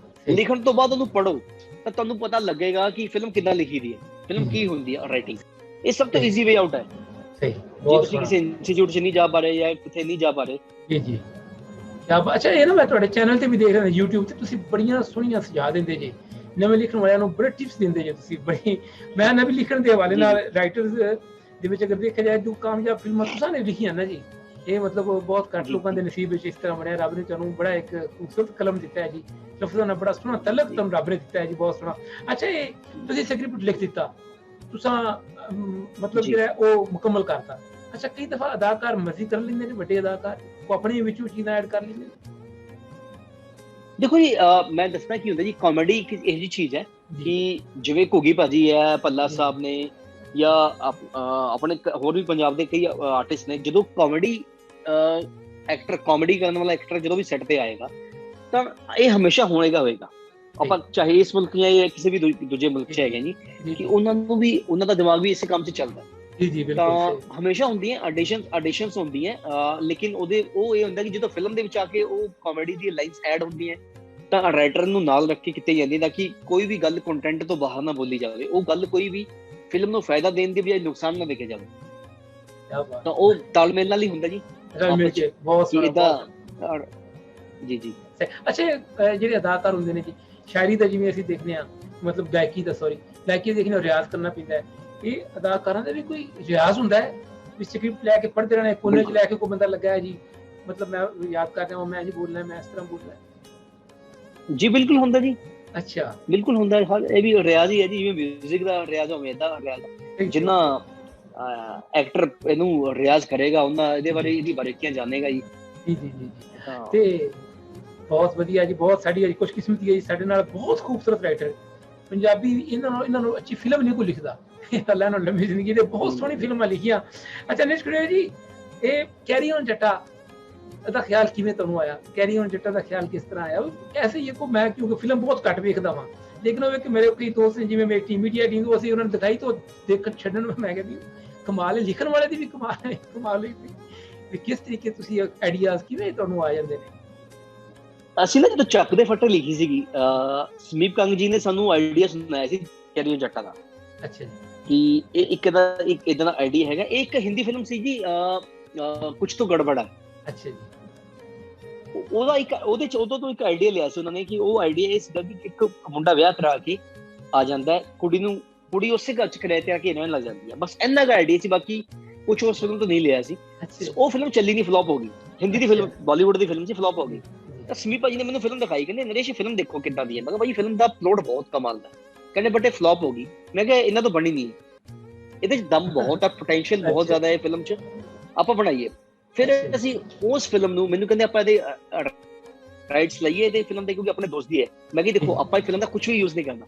ਲਿਖਣ ਤੋਂ ਬਾਅਦ ਉਹਨੂੰ ਪੜ੍ਹੋ ਤਾਂ ਤੁਹਾਨੂੰ ਪਤਾ ਲੱਗੇਗਾ ਕਿ ਫਿਲਮ ਕਿੱਦਾਂ ਲਿਖੀ ਦੀ ਹੈ, ਫਿਲਮ ਕੀ ਹੁੰਦੀ ਹੈ ਰਾਈਟਿੰਗ। ਇਹ ਸਭ ਤੋਂ ਈਜ਼ੀ ਵੇ ਆਊਟ ਹੈ। ਜੇ ਤੁਸੀਂ ਕਿਸੇ ਇੰਸਟੀਚਿਊਟ 'ਚ ਨਹੀਂ ਜਾ ਪਾ ਰਹੇ ਜਾਂ ਕਿਤੇ ਨਹੀਂ ਜਾ ਪਾ ਰਹੇ। ਜੀ ਅੱਛਾ, ਇਹ ਨਾ ਮੈਂ ਤੁਹਾਡੇ ਚੈਨਲ ਤੇ ਵੀ ਦੇਖ ਰਿਹਾ, YouTube ਤੇ ਤੁਸੀਂ ਬੜੀਆਂ ਸੋਹਣੀਆਂ ਸੁਝਾਅ ਦਿੰਦੇ ਜੇ, ਨਵੇਂ ਲਿਖਣ ਵਾਲਿਆਂ ਨੂੰ ਬੜੇ ਟਿਪਸ ਦਿੰਦੇ ਜੇ ਤੁਸੀਂ ਬੜੀ। ਮੈਂ ਨਵੀਂ ਲਿਖਣ ਦੇ ਹਵਾਲੇ ਨਾਲ ਰਾਈਟਰਸ ਦੇ ਵਿੱਚ ਅਗਰ ਦੇਖਿਆ ਜਾਏ ਜੋ ਕਾਮਯਾਬ ਫਿਲਮਾਂ ਤੁਸੀਂ ਨੇ ਲਿਖੀਆਂ ਨਾ ਜੀ, ਇਹ ਮਤਲਬ ਬਹੁਤ ਘੱਟ ਲੋਕਾਂ ਦੇ ਨਸੀਬ ਵਿੱਚ ਇਸ ਤਰ੍ਹਾਂ ਬਣਿਆ। ਰੱਬ ਨੇ ਤੁਹਾਨੂੰ ਬੜਾ ਇੱਕ ਖੂਬਸੂਰਤ ਕਲਮ ਦਿੱਤਾ ਹੈ ਜੀ, ਲਫ਼ਜ਼ਾਂ ਨਾਲ ਬੜਾ ਸੋਹਣਾ ਤਲਕ ਤੁਹਾਨੂੰ ਰੱਬ ਨੇ ਦਿੱਤਾ ਹੈ ਜੀ, ਬਹੁਤ ਸੋਹਣਾ। ਅੱਛਾ, ਇਹ ਤੁਸੀਂ ਸਕ੍ਰਿਪਟ ਲਿਖ ਦਿੱਤਾ, ਤੁਸੀਂ ਮਤਲਬ ਜਿਹੜਾ ਉਹ ਮੁਕੰਮਲ ਕਰਤਾ। ਅੱਛਾ, ਕਈ ਦਫਾ ਅਦਾਕਾਰ ਮਰਜ਼ੀ ਕਰ ਲੈਂਦੇ ਨੇ, ਵੱਡੇ ਅਦਾਕਾਰ ਉਹ ਆਪਣੇ ਵਿੱਚੋਂ ਚੀਜ਼ਾਂ ਐਡ ਕਰ ਲੈਂਦੇ ਨੇ। ਦੇਖੋ ਜੀ, ਮੈਂ ਦੱਸਣਾ ਕੀ ਹੁੰਦਾ ਜੀ, ਕਾਮੇਡੀ ਇੱਕ ਇਹੋ ਜਿਹੀ ਚੀਜ਼ ਹੈ ਕਿ ਜਿਵੇਂ ਘੁੱਗੀ ਭਾਜੀ ਹੈ, ਭੱਲਾ ਸਾਹਿਬ ਨੇ, ਜਾਂ ਆਪਣੇ ਹੋਰ ਵੀ ਪੰਜਾਬ ਦੇ ਕਈ ਆਰਟਿਸਟ ਨੇ, ਜਦੋਂ ਕਾਮੇਡੀ ਐਕਟਰ, ਕਾਮੇਡੀ ਕਰਨ ਵਾਲਾ ਐਕਟਰ ਜਦੋਂ ਵੀ ਸੈੱਟ ਤੇ ਆਏਗਾ ਤਾਂ ਇਹ ਹਮੇਸ਼ਾ ਹੋਏਗਾ। ਆਪਾਂ ਚਾਹੇ ਇਸ ਮੁਲਕ ਜਾਂ ਕਿਸੇ ਵੀ ਦੂਜੇ ਮੁਲਕ 'ਚ ਹੈਗੇ ਜੀ, ਕਿ ਉਹਨਾਂ ਨੂੰ ਵੀ ਉਹਨਾਂ ਦਾ ਦਿਮਾਗ ਵੀ ਇਸੇ ਕੰਮ 'ਚ ਚੱਲਦਾ। ਤਾਂ ਹਮੇਸ਼ਾ ਹੁੰਦੀਆਂ ਆਡੀਸ਼ਨਸ ਹੁੰਦੀਆਂ, ਲੇਕਿਨ ਉਹ ਇਹ ਹੁੰਦਾ ਕਿ ਜਦੋਂ ਫਿਲਮ ਦੇ ਵਿੱਚ ਆ ਕੇ ਉਹ ਕਾਮੇਡੀ ਦੀ ਲਾਈਨਸ ਐਡ ਹੁੰਦੀਆਂ ਤਾਂ ਰਾਈਟਰ ਨੂੰ ਨਾਲ ਰੱਖ ਕੇ ਕੀਤੀ ਜਾਂਦੀ, ਤਾਂ ਕਿ ਕੋਈ ਵੀ ਗੱਲ ਕੰਟੈਂਟ ਤੋਂ ਬਾਹਰ ਨਾ ਬੋਲੀ ਜਾਵੇ, ਉਹ ਗੱਲ ਕੋਈ ਵੀ ਫਿਲਮ ਨੂੰ ਫਾਇਦਾ ਦੇਣ ਦੀ ਬਜਾਏ ਨੁਕਸਾਨ ਨਾ ਦੇਖਿਆ ਜਾਵੇ। ਤਾਂ ਉਹ ਤਾਲਮੇਲ ਨਾਲ ਹੀ ਹੁੰਦਾ ਜੀ। ਜੀ ਅੱਛਾ, ਜਿਹੜੇ ਅਦਾਕਾਰ ਹੁੰਦੇ ਨੇ ਜੀ, ਸ਼ਾਇਰੀ ਦਾ ਜਿਵੇਂ ਅਸੀਂ ਦੇਖਦੇ ਹਾਂ, ਮਤਲਬ ਗਾਇਕੀ ਦੇਖਦੇ ਰਿਆਜ਼ ਕਰਨਾ ਪੈਂਦਾ ਹੈ। ਇਹ ਅਦਾਕਾਰਾਂ ਦਾ ਵੀ ਕੋਈ ਰਿਆਜ਼ ਹੁੰਦਾ ਹੈ ਵੀ ਸਕ੍ਰਿਪਟ ਲੈ ਕੇ ਪੜ੍ਹਦੇ ਰਹਿਣਾ, ਕੋਨੇ 'ਚ ਲੈ ਕੇ ਕੋਈ ਬੰਦਾ ਲੱਗਾ ਹੈ ਜੀ, ਮਤਲਬ ਮੈਂ ਯਾਦ ਕਰ ਰਿਹਾ ਮੈਂ ਜੀ ਬੋਲਣਾ, ਮੈਂ ਇਸ ਤਰ੍ਹਾਂ ਬੋਲਣਾ ਜੀ? ਬਿਲਕੁਲ ਹੁੰਦਾ ਜੀ। ਅੱਛਾ, ਬਿਲਕੁਲ ਹੁੰਦਾ। ਇਹ ਵੀ ਰਿਆਜ਼ ਹੀ ਹੈ ਜੀ, ਜਿਵੇਂ ਮਿਊਜ਼ਿਕ ਦਾ ਰਿਆਜ਼ ਹੋਵੇ ਏਦਾਂ ਰਿਆਜ਼। ਜਿੰਨਾ ਐਕਟਰ ਇਹਨੂੰ ਰਿਆਜ਼ ਕਰੇਗਾ ਉਹਨਾਂ ਇਹਦੀ ਬਾਰੀਕੀਆਂ ਜਾਣੇਗਾ ਜੀ। ਤੇ ਬਹੁਤ ਵਧੀਆ ਜੀ, ਬਹੁਤ ਸਾਡੀ ਅੱਜ ਖੁਸ਼ਕਿਸਮਤੀ ਹੈ ਜੀ, ਸਾਡੇ ਨਾਲ ਬਹੁਤ ਖੂਬਸੂਰਤ ਰਾਈਟਰ ਪੰਜਾਬੀ, ਇਹਨਾਂ ਨੂੰ ਅੱਛੀ ਫਿਲਮ ਨਹੀਂ ਕੋਈ ਲਿਖਦਾ। ਅੱਲਾ ਨੂੰ ਲੰਮੀ ਜ਼ਿੰਦਗੀ ਦੇ, ਬਹੁਤ ਸੋਹਣੀ ਫਿਲਮਾਂ ਲਿਖੀਆਂ। ਅੱਛਾ ਨਿਸ਼ਕੁਰੇ ਜੀ, ਇਹ ਕੈਰੀ ਔਨ ਜੱਟਾ ਦਾ ਖਿਆਲ ਕਿਵੇਂ ਤੁਹਾਨੂੰ ਆਇਆ? ਕੈਰੀ ਔਨ ਜੱਟਾ ਦਾ ਖਿਆਲ ਕਿਸ ਤਰ੍ਹਾਂ ਆਇਆ? ਐਸੇ ਹੀ ਕੋ ਮੈਂ ਕਿਉਂਕਿ ਫਿਲਮ ਬਹੁਤ ਘੱਟ ਵੇਖਦਾ ਵਾਂ, ਲੇਕਿਨ ਉਹ ਕਿ ਮੇਰੇ ਕਈ ਦੋਸਤ ਨੇ, ਜਿਵੇਂ ਮੇਰੀ ਮੀਡੀਆ ਟੀਮ, ਉਹ ਅਸੀਂ ਉਹਨਾਂ ਨੂੰ ਦਿਖਾਈ ਤਾਂ ਦੇਖਣ ਛੱਡਣ ਨੂੰ ਮੈਂ ਕਹਿੰਦੀ ਕਮਾਲ ਹੈ, ਲਿਖਣ ਵਾਲੇ ਦੀ ਵੀ ਕਮਾਲ ਹੈ। ਕਿਸ ਤਰੀਕੇ ਤੁਸੀਂ ਆਈਡੀਆਜ਼ ਕਿਵੇਂ ਤੁਹਾਨੂੰ ਆ ਜਾਂਦੇ ਨੇ? ਅਸੀਂ ਨਾ ਜਦੋਂ ਚੱਕ ਦੇ ਫੱਟੇ ਲਿਖੀ ਸੀਗੀ, ਸਮੀਪ ਕੰਗ ਜੀ ਨੇ ਸਾਨੂੰ ਆਈਡੀਆ ਸੁਣਾਇਆ ਸੀ ਕੈਰੀ ਔਨ ਜੱਟਾ ਦਾ। ਅੱਛਾ ਜੀ। ਕਿ ਇਹ ਇੱਕ ਇਦਾਂ ਦਾ ਆਈਡੀਆ ਹੈਗਾ। ਇਹ ਇੱਕ ਹਿੰਦੀ ਫਿਲਮ ਸੀ ਜੀ, ਕੁਛ ਤੋਂ ਗੜਬੜਾ। ਅੱਛਾ ਜੀ। ਉਹਦਾ ਉਹਦੇ ਚ ਉਦੋਂ ਤੋਂ ਇੱਕ ਆਈਡੀਆ ਲਿਆ ਸੀ ਉਹਨਾਂ ਨੇ, ਕਿ ਉਹ ਆਈਡੀਆ ਇਹ ਸੀਗਾ ਕਿ ਇੱਕ ਮੁੰਡਾ ਵਿਆਹ ਕਰਾ ਕੇ ਆ ਜਾਂਦਾ, ਕੁੜੀ ਉਸੇ ਘਰ ਚ ਕਿਰਾਏ ਤੇ ਆ ਕੇ ਰਹਿਣ ਲੱਗ ਜਾਂਦੀ ਹੈ, ਬਸ ਇੰਨਾ ਕੁ ਆਈਡੀਆ ਸੀ, ਬਾਕੀ ਕੁਛ ਉਸ ਫਿਲਮ ਤੋਂ ਨਹੀਂ ਲਿਆ ਸੀ। ਉਹ ਫਿਲਮ ਚੱਲੀ ਨਹੀਂ, ਫਲॉप ਹੋ ਗਈ। ਹਿੰਦੀ ਦੀ ਫਿਲਮ, ਬਾਲੀਵੁੱਡ ਦੀ ਫਿਲਮ ਸੀ, ਫਲॉप ਹੋ ਗਈ। ਤਾਂ ਸਮੀਪ ਭਾਜੀ ਨੇ ਮੈਨੂੰ ਫਿਲਮ ਦਿਖਾਈ, ਕਹਿੰਦੇ ਨਰੇਸ਼ ਫਿਲਮ ਦੇਖੋ ਕਿੱਦਾਂ ਦੀ ਹੈ। ਮੈਂ ਕਿਹਾ ਭਾਈ ਫਿਲਮ ਦਾ ਪਲੋਟ ਬਹੁਤ ਕਮਾਲ ਦਾ। ਕਹਿੰਦੇ ਬਟ ਇਹ ਫਲॉप ਹੋ ਗਈ। ਮੈਂ ਕਿਹਾ ਇਹਨਾਂ ਤੋਂ ਬਣੀ ਨਹੀਂ, ਇਹਦੇ ਚ ਦਮ ਬਹੁਤ ਆ, ਪੋਟੈਂਸ਼ੀਅਲ ਬਹੁਤ ਜ਼ਿਆਦਾ ਹੈ ਫਿਲਮ ਚ, ਆਪਾਂ ਬਣਾਈਏ। ਫਿਰ ਅਸੀਂ ਉਸ ਫਿਲਮ ਨੂੰ, ਮੈਨੂੰ ਕਹਿੰਦੇ ਆਪਾਂ ਇਹਦੇ ਰਾਈਟਸ ਲਈਏ ਇਹਦੇ ਫਿਲਮ ਦੇ, ਕਿਉਂਕਿ ਆਪਣੇ ਦੋਸਤ ਦੀ ਹੈ। ਮੈਂ ਕਿਹਾ ਦੇਖੋ ਆਪਾਂ ਇਹ ਫਿਲਮ ਦਾ ਕੁਝ ਵੀ ਯੂਜ਼ ਨਹੀਂ ਕਰਨਾ,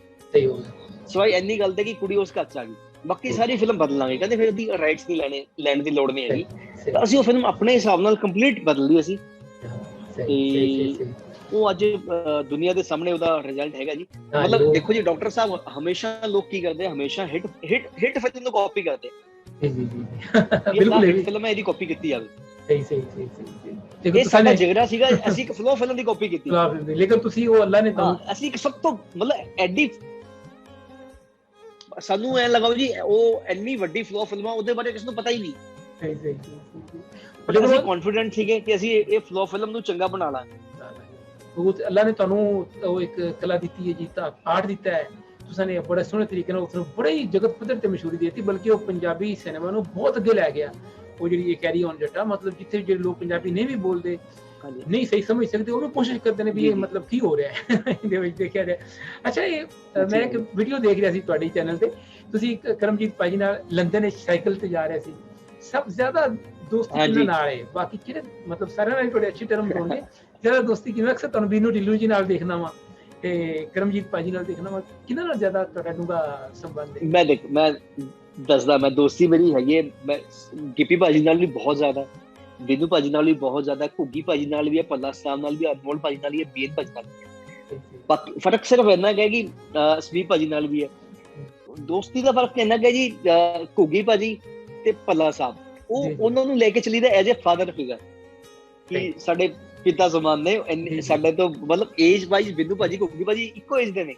ਸਿਵਾਏ ਇੰਨੀ ਗੱਲ ਤੇ ਕਿ ਕੁੜੀ ਉਸ ਘਰ ਚ ਆ ਗਈ, ਬਾਕੀ ਸਾਰੀ ਫਿਲਮ ਬਦਲ ਲਾਂਗੇ। ਕਹਿੰਦੇ ਫਿਰ ਉਹਦੀ ਰਾਈਟਸ ਨਹੀਂ ਲੈਣ ਦੀ ਲੋੜ ਨਹੀਂ ਹੈਗੀ। ਤਾਂ ਅਸੀਂ ਉਹ ਫਿਲਮ ਆਪਣੇ ਹਿਸਾਬ ਨਾਲ ਕੰਪਲੀਟ ਬਦਲ ਲਈ ਅਸੀਂ, ਤੇ ਉਹ ਅੱਜ ਦੁਨੀਆ ਦੇ ਸਾਹਮਣੇ ਉਹਦਾ ਰਿਜ਼ਲਟ ਹੈਗਾ ਜੀ। ਮਤਲਬ ਦੇਖੋ ਜੀ, ਡਾਕਟਰ ਸਾਹਿਬ ਹਮੇਸ਼ਾ ਲੋਕ ਕੀ ਕਰਦੇ, ਹਮੇਸ਼ਾ ਹਿੱਟ ਫਿਲਮ ਨੂੰ ਕਾਪੀ ਕਰਦੇ। ਬਿਲਕੁਲ ਫਿਲਮ ਹੈ ਇਹਦੀ ਕਾਪੀ ਕੀਤੀ ਜਾਵੇ। ਇਹ ਸਾਡਾ ਜਿਗਰਾ ਸੀਗਾ, ਅਸੀਂ ਇੱਕ ਫਲੋ ਫਿਲਮ ਦੀ ਕਾਪੀ ਕੀਤੀ, ਲੇਕਿਨ ਤੁਸੀਂ ਉਹ ਅੱਲਾ ਨੇ ਤੁਹਾਨੂੰ, ਅਸੀਂ ਇੱਕ ਸਭ ਤੋਂ ਮਤਲਬ ਐਡੀ, ਸਾਨੂੰ ਐ ਲਗਾਓ ਜੀ ਉਹ ਇੰਨੀ ਵੱਡੀ ਫਲੋ ਫਿਲਮਾਂ, ਉਹਦੇ ਬਾਰੇ ਕਿਸੇ ਨੂੰ ਪਤਾ ਹੀ ਨਹੀਂ। ਅਸੀਂ ਕੌਨਫੀਡੈਂਟ ਸੀਗੇ ਕਿ ਅਸੀਂ ਇਹ ਫਲੋ ਫਿਲਮ ਨੂੰ ਚੰਗਾ ਬਣਾ ਲਾਂਗੇ। ਅੱਲਾ ਨੇ ਤੁਹਾਨੂੰ ਉਹ ਇੱਕ ਕਲਾ ਦਿੱਤੀ ਹੈ ਜੀ, ਆਰਟ ਦਿੱਤਾ ਹੈ, ਤੁਸੀਂ ਨੇ ਬੜੇ ਸੋਹਣੇ ਤਰੀਕੇ ਨਾਲ ਉਸਨੂੰ ਬੜੇ ਹੀ ਜਗਤ ਪੱਧਰ ਤੇ ਮਸ਼ਹੂਰੀ ਦਿੱਤੀ, ਬਲਕਿ ਉਹ ਪੰਜਾਬੀ ਸਿਨੇਮਾ ਨੂੰ ਬਹੁਤ ਅੱਗੇ ਲੈ ਗਿਆ। ਉਹ ਜਿਹੜੀ ਇਹ ਕੈਰੀ ਔਨ ਜੱਟਾ, ਮਤਲਬ ਜਿੱਥੇ ਜਿਹੜੇ ਲੋਕ ਪੰਜਾਬੀ ਨਹੀਂ ਵੀ ਬੋਲਦੇ, ਨਹੀਂ ਸਹੀ ਸਮਝ ਸਕਦੇ, ਉਹ ਵੀ ਕੋਸ਼ਿਸ਼ ਕਰਦੇ ਨੇ ਵੀ ਇਹ ਮਤਲਬ ਕੀ ਹੋ ਰਿਹਾ ਹੈ ਇਹਦੇ ਵਿੱਚ ਦੇਖਿਆ ਜਾਏ। ਅੱਛਾ, ਇਹ ਮੈਂ ਇੱਕ ਵੀਡੀਓ ਦੇਖ ਰਿਹਾ ਸੀ ਤੁਹਾਡੇ ਚੈਨਲ ਤੇ, ਤੁਸੀਂ ਕਰਮਜੀਤ ਭਾਜੀ ਨਾਲ ਲੰਡਨ ਵਿੱਚ ਸਾਈਕਲ ਤੇ ਜਾ ਰਹੇ ਸੀ। ਸਭ ਜ਼ਿਆਦਾ ਦੋਸਤੀ ਕਿਹਨਾਂ ਨਾਲ ਹੈ? ਬਾਕੀ ਕਿਹੜੇ ਮਤਲਬ ਸਾਰਿਆਂ ਨਾਲ ਤੁਹਾਡੇ ਅੱਛੇ ਟਰਮ ਹੋਣਗੇ, ਜ਼ਿਆਦਾ ਦੋਸਤੀ ਕਿਵੇਂ? ਅਕਸਰ ਤੁਹਾਨੂੰ ਬੀਨੂ ਢਿੱਲੋਂ ਜੀ ਨਾਲ ਦੇਖਣਾ ਵਾ ਤੇ ਕਰਮਜੀਤ ਭਾਜੀ ਨਾਲ ਦੇਖਣਾ ਵਾ, ਕਿਹਨਾਂ ਨਾਲ ਜ਼ਿਆਦਾ ਤੁਹਾਡਾ ਡੂੰਘਾ ਸੰਬੰਧ ਹੈ? ਮੈਂ ਦੱਸਦਾ, ਮੈਂ ਦੋਸਤੀ ਮੇਰੀ ਹੈਗੀ ਹੈ, ਮੈਂ ਗਿੱਪੀ ਭਾਜੀ ਨਾਲ ਵੀ ਬਹੁਤ ਜ਼ਿਆਦਾ, ਬਿੰਦੂ ਭਾਜੀ ਨਾਲ ਵੀ ਬਹੁਤ ਜ਼ਿਆਦਾ, ਘੁੱਗੀ ਭਾਜੀ ਨਾਲ ਵੀ ਹੈ, ਭੱਲਾ ਸਾਹਿਬ ਨਾਲ ਵੀ, ਅਨਮੋਲ ਭਾਜੀ ਨਾਲ ਵੀ ਹੈ, ਬੀਨ ਭਾਜੀ ਨਾਲ ਵੀ ਹੈ। ਬਾਕੀ ਫਰਕ ਸਿਰਫ ਇੰਨਾ ਹੈ ਕਿ ਸਵੀਪ ਭਾਜੀ ਨਾਲ ਵੀ ਹੈ। ਦੋਸਤੀ ਦਾ ਫਰਕ ਇੰਨਾ ਹੈ ਜੀ, ਘੁੱਗੀ ਭਾਜੀ ਤੇ ਭੱਲਾ ਸਾਹਿਬ ਉਹਨਾਂ ਨੂੰ ਲੈ ਕੇ ਚੱਲੀਦਾ ਐਜ਼ ਏ ਫਾਦਰ ਫਿਗਰ, ਕਿ ਸਾਡੇ ਪਿਤਾ ਸਮਾਨ ਨੇ। ਸਾਡੇ ਤੋਂ ਮਤਲਬ ਏਜ ਵਾਈਜ਼ ਬਿੰਦੂ ਭਾਜੀ ਘੁੱਗੀ ਭਾਜੀ ਇੱਕੋ ਏਜ ਦੇ ਨੇ,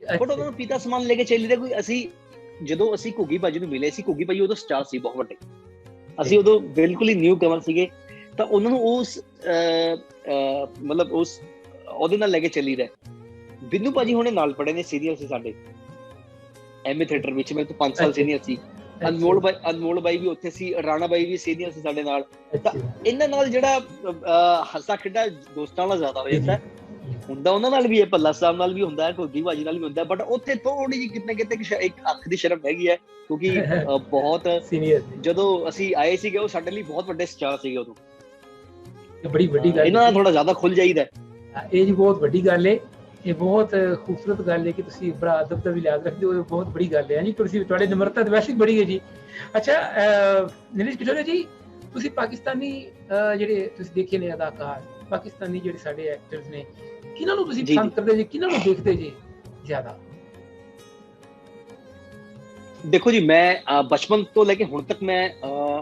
ਬਟ ਉਹਨਾਂ ਨੂੰ ਪਿਤਾ ਸਮਾਨ ਲੈ ਕੇ ਚੱਲੀਦਾ। ਕੋਈ ਅਸੀਂ ਜਦੋਂ ਅਸੀਂ ਘੁੱਗੀ ਭਾਜੀ ਨੂੰ ਮਿਲੇ ਸੀ, ਘੁੱਗੀ ਭਾਜੀ ਉਦੋਂ ਸਟਾਰ ਸੀ ਬਹੁਤ ਵੱਡੇ, ਅਸੀਂ ਉਦੋਂ ਬਿਲਕੁਲ ਹੀ ਨਿਊ ਕਮਰ ਸੀਗੇ, ਤਾਂ ਉਹਨਾਂ ਨੂੰ ਉਸ ਮਤਲਬ ਉਸ ਉਹਦੇ ਨਾਲ ਲੈ ਕੇ ਚੱਲੀ ਦਾ। ਬਿੰਦੂ ਭਾਜੀ ਹੁਣੇ ਨਾਲ ਪੜ੍ਹੇ ਨੇ, ਸੀਨੀਅਰ ਸੀ ਸਾਡੇ ਐਮਏ ਥੀਏਟਰ ਵਿੱਚ, ਮੇਰੇ ਤੋਂ 5 ਸਾਲ ਸੀਨੀਅਰ ਸੀ। ਅਨਮੋਲ ਬਾਈ ਵੀ ਉੱਥੇ ਸੀ, ਰਾਣਾ ਬਾਈ ਵੀ ਸੀਨੀਅਰ ਸੀ ਸਾਡੇ ਨਾਲ। ਤਾਂ ਇਹਨਾਂ ਨਾਲ ਜਿਹੜਾ ਹੱਸਾ ਖੇਡਾ ਦੋਸਤਾਂ ਨਾਲ ਜ਼ਿਆਦਾ ਹੋ ਜਾਂਦਾ ਹੁੰਦਾ, ਉਹਨਾਂ ਨਾਲ ਵੀ ਹੈ, ਭੱਲਾ ਸਾਹਿਬ ਨਾਲ ਵੀ ਹੁੰਦਾ, ਘੁੱਗੀ ਭਾਜੀ ਨਾਲ ਵੀ ਹੁੰਦਾ, ਬਟ ਉੱਥੇ ਥੋੜੀ ਜਿਹੀ ਕਿਤੇ ਕਿਤੇ ਇੱਕ ਅੱਖ ਦੀ ਸ਼ਰਮ ਹੈਗੀ ਹੈ, ਕਿਉਂਕਿ ਬਹੁਤ ਸੀਨੀਅਰ ਜਦੋਂ ਅਸੀਂ ਆਏ ਸੀਗੇ ਉਹ ਸਾਡੇ ਲਈ ਬਹੁਤ ਵੱਡੇ ਸਟਾਰ ਸੀਗੇ ਉਦੋਂ। ਬੜੀ ਵੱਡੀ ਗੱਲ, ਇਹਨਾਂ ਨਾਲ ਥੋੜਾ ਜ਼ਿਆਦਾ ਖੁੱਲ ਜਾਈਦਾ। ਇਹ ਜੀ ਬਹੁਤ ਵੱਡੀ ਗੱਲ ਹੈ, ਇਹ ਬਹੁਤ ਖੂਬਸੂਰਤ ਗੱਲ ਹੈ ਕਿ ਤੁਸੀਂ ਬੜਾ ਅਦਬ ਦਾ ਵੀ ਲਿਹਾਜ਼ ਰੱਖਦੇ ਹੋ, ਬਹੁਤ ਬੜੀ ਗੱਲ ਹੈ ਜੀ। ਤੁਸੀਂ ਤੁਹਾਡੀ ਨਿਮਰਤਾ ਤਾਂ ਵੈਸੇ ਹੀ ਬੜੀ ਹੈ ਜੀ। ਅੱਛਾ ਨੀਰਜ ਕਿਸ਼ੋਰ ਜੀ, ਤੁਸੀਂ ਪਾਕਿਸਤਾਨੀ ਜਿਹੜੇ ਤੁਸੀਂ ਦੇਖੇ ਨੇ ਅਦਾਕਾਰ, ਪਾਕਿਸਤਾਨੀ ਜਿਹੜੇ ਸਾਡੇ ਐਕਟਰਸ ਨੇ, ਕਿਹਨਾਂ ਨੂੰ ਤੁਸੀਂ ਪਸੰਦ ਕਰਦੇ ਜੀ, ਕਿਹਨਾਂ ਨੂੰ ਦੇਖਦੇ ਜੀ ਜ਼ਿਆਦਾ? ਦੇਖੋ ਜੀ, ਮੈਂ ਬਚਪਨ ਤੋਂ ਲੈ ਕੇ ਹੁਣ ਤੱਕ ਮੈਂ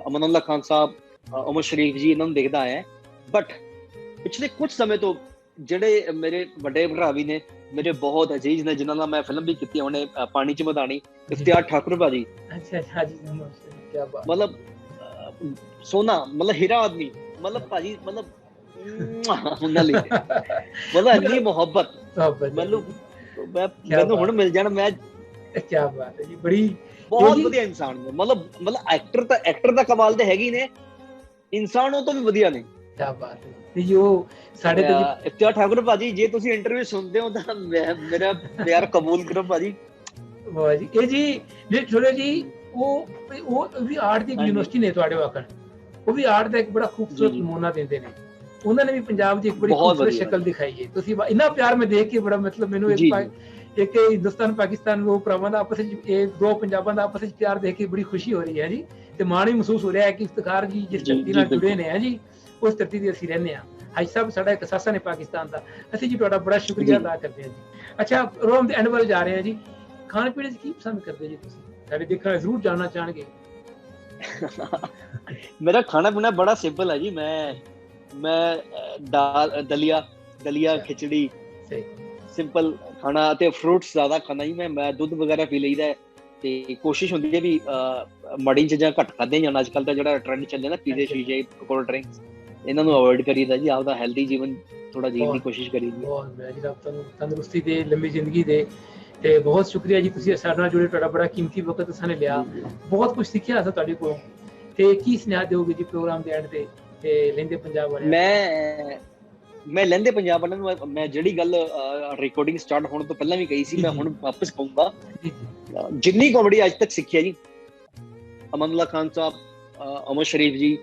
ਅਮਨ ਖਾਨ ਸਾਹਿਬ, ਉਮਰ ਸ਼ਰੀਫ ਜੀ, ਇਹਨਾਂ ਨੂੰ ਦੇਖਦਾ ਆਇਆ, ਬਟ ਪਿਛਲੇ ਕੁਝ ਸਮੇਂ ਤੋਂ ਜਿਹੜੇ ਮੇਰੇ ਵੱਡੇ ਭਰਾ ਵੀ ਨੇ, ਮੇਰੇ ਬਹੁਤ ਅਜ਼ੀਜ਼ ਨੇ, ਜਿਨ੍ਹਾਂ ਨਾਲ ਮੈਂ ਫਿਲਮ ਵੀ ਕੀਤੀ ਉਹਨੇ, ਪਾਣੀ ਚ ਮਦਾਨੀ, ਇਫਤਿਆਰ ਠਾਕੁਰ ਭਾਜੀ। ਅੱਛਾ ਜੀ, ਕੀ ਬਾਤ, ਮਤਲਬ ਸੋਨਾ, ਮਤਲਬ ਹੀਰਾ ਆਦਮੀ, ਮਤਲਬ ਭਾਜੀ, ਮਤਲਬ ਉਹਨਾਂ ਲਈ ਮਤਲਬ ਇੰਨੀ ਮੁਹੱਬਤ, ਮੈਨੂੰ ਹੁਣ ਮਿਲ ਜਾਣ ਮੈਂ। ਕੀ ਬਾਤ ਹੈ ਜੀ, ਬੜੀ ਬਹੁਤ ਵਧੀਆ ਇਨਸਾਨ ਨੇ, ਮਤਲਬ ਐਕਟਰ ਦਾ ਕਮਾਲ ਤੇ ਹੈਗੀ ਨੇ, ਇਨਸਾਨ ਉਹ ਤੋਂ ਵੀ ਵਧੀਆ ਨੇ। ਕੀ ਬਾਤ ਹੈ ਜੀ। ਉਹ ਸਾਡੇ ਤੇ ਇਫਤਿਆਰ ਠਾਕੁਰ ਭਾਜੀ, ਜੇ ਤੁਸੀਂ ਇੰਟਰਵਿਊ ਸੁਣਦੇ ਹੋ ਤਾਂ ਮੇਰਾ ਪਿਆਰ ਕਬੂਲ ਕਰੋ ਭਾਜੀ। ਵਾਹ ਜੀ। ਇਹ ਜੀ ਛੋਲੇ ਜੀ, ਉਹ ਵੀ ਆਰਟ ਦੀ ਯੂਨੀਵਰਸਿਟੀ ਨੇ ਤੁਹਾਡੇ ਵਾਕਣ, ਉਹ ਵੀ ਆਰਟ ਦਾ ਇੱਕ ਬੜਾ ਖੂਬਸੂਰਤ ਨਮੂਨਾ ਦਿੰਦੇ ਨੇ। ਉਹਨਾਂ ਨੇ ਵੀ ਪੰਜਾਬ ਦੀ ਇੱਕ ਬੜੀ ਖੂਬਸੂਰਤ ਸ਼ਕਲ ਦਿਖਾਈ ਹੈ। ਤੁਸੀਂ ਇੰਨਾ ਪਿਆਰ ਮੈਂ ਦੇਖ ਕੇ ਬੜਾ, ਮਤਲਬ ਮੈਨੂੰ ਇੱਕ ਹਿੰਦੁਸਤਾਨ ਪਾਕਿਸਤਾਨ ਦੋ ਭਰਾਵਾਂ ਦਾ ਆਪਸ ਵਿੱਚ, ਇਹ ਦੋ ਪੰਜਾਬਾਂ ਦਾ ਆਪਸ ਵਿੱਚ ਪਿਆਰ ਦੇਖ ਕੇ ਬੜੀ ਖੁਸ਼ੀ ਹੋ ਰਹੀ ਹੈ ਜੀ, ਤੇ ਮਾਣ ਵੀ ਮਹਿਸੂਸ ਹੋ ਰਿਹਾ ਹੈ ਕਿ ਇਫਤਿਖਾਰ ਜੀ ਜਿਸ ਧਰਤੀ ਨਾਲ ਜੁੜੇ ਨੇ ਹੈ ਜੀ, ਉਸ ਧਰਤੀ ਦੀ ਅਸੀਂ ਰਹਿੰਦੇ ਹਾਂ। ਹਾਜੀ ਸਾਹਿਬ ਸਾਡਾ ਇੱਕ ਸਾਸਾ ਨੇ ਪਾਕਿਸਤਾਨ ਦਾ, ਅਸੀਂ ਜੀ ਤੁਹਾਡਾ ਬੜਾ ਸ਼ੁਕਰੀਆ ਅਦਾ ਕਰਦੇ ਹਾਂ ਜੀ। ਅੱਛਾ, ਪ੍ਰੋਗਰਾਮ ਦੇ ਐਂਡ ਵੱਲ ਜਾ ਰਹੇ ਹਾਂ ਜੀ। ਖਾਣ ਪੀਣੇ ਚ ਕੀ ਪਸੰਦ ਕਰਦੇ ਜੀ ਤੁਸੀਂ? ਸਾਡੇ ਦੇਖਣ ਜ਼ਰੂਰ ਜਾਣਨਾ ਚਾਹਣਗੇ। ਮੇਰਾ ਖਾਣਾ ਪੀਣਾ ਬੜਾ ਸਿੰਪਲ ਹੈ ਜੀ। ਮੈਂ ਦਲੀਆ ਖਿਚੜੀ, ਸਿੰਪਲ ਖਾਣਾ, ਤੇ ਫਰੂਟਸ ਜ਼ਿਆਦਾ ਖਾਣਾ ਜੀ। ਮੈਂ ਦੁੱਧ ਵਗੈਰਾ ਪੀ ਲਈਦਾ, ਤੇ ਕੋਸ਼ਿਸ਼ ਹੁੰਦੀ ਹੈ ਵੀ ਮਾੜੀ ਚੀਜ਼ਾਂ ਘੱਟ ਖਾਧੀਆਂ ਜਾਣ। ਅੱਜ ਕੱਲ੍ਹ ਦਾ ਜਿਹੜਾ ਟ੍ਰੈਂਡ ਚੱਲਿਆ ਨਾ, ਪੀਜ਼ੇ ਸ਼ੀਜ਼ੇ, ਕੋਲਡ ਡਰਿੰਕਸ, ਇਹਨਾਂ ਨੂੰ ਅਵੋਇਡ ਕਰੀਦਾ ਜੀ। ਆਪਦਾ ਹੈਲਦੀ ਜੀਵਨ ਥੋੜਾ ਜੀਣ ਦੀ ਕੋਸ਼ਿਸ਼ ਕਰੀਦੀ। ਬਹੁਤ ਤੁਹਾਨੂੰ ਤੰਦਰੁਸਤੀ ਦੇ, ਲੰਬੀ ਜ਼ਿੰਦਗੀ ਦੇ, ਤੇ ਬਹੁਤ ਸ਼ੁਕਰੀਆ ਜੀ, ਤੁਸੀਂ ਸਾਡੇ ਨਾਲ ਜੁੜੇ, ਤੁਹਾਡਾ ਬੜਾ ਕੀਮਤੀ ਵਕਤ ਤੁਸੀਂ ਲਿਆ, ਬਹੁਤ ਕੁਝ ਸਿੱਖਿਆ ਅਸੀਂ ਤੁਹਾਡੇ ਕੋਲੋਂ। ਤੇ ਕੀ ਸੁਨੇਹਾ ਦਿਓਗੇ ਜੀ ਪ੍ਰੋਗਰਾਮ ਦੇ ਐਂਡ ਤੇ ਲਹਿੰਦੇ ਪੰਜਾਬ ਵਾਲੇ? ਮੈਂ ਲਹਿੰਦੇ ਪੰਜਾਬ ਵਾਲਿਆਂ ਨੂੰ, ਮੈਂ ਜਿਹੜੀ ਗੱਲ ਰਿਕਾਰਡਿੰਗ ਸਟਾਰਟ ਹੋਣ ਤੋਂ ਪਹਿਲਾਂ ਵੀ ਕਹੀ ਸੀ, ਮੈਂ ਹੁਣ ਵਾਪਸ ਕਹੂੰਗਾ। ਜਿੰਨੀ ਕਾਮੇਡੀ ਅੱਜ ਤੱਕ ਸਿੱਖਿਆ ਜੀ, ਅਮਨ ਖਾਨ ਸਾਹਿਬ, ਉਮਰ ਸ਼ਰੀਫ ਜੀ,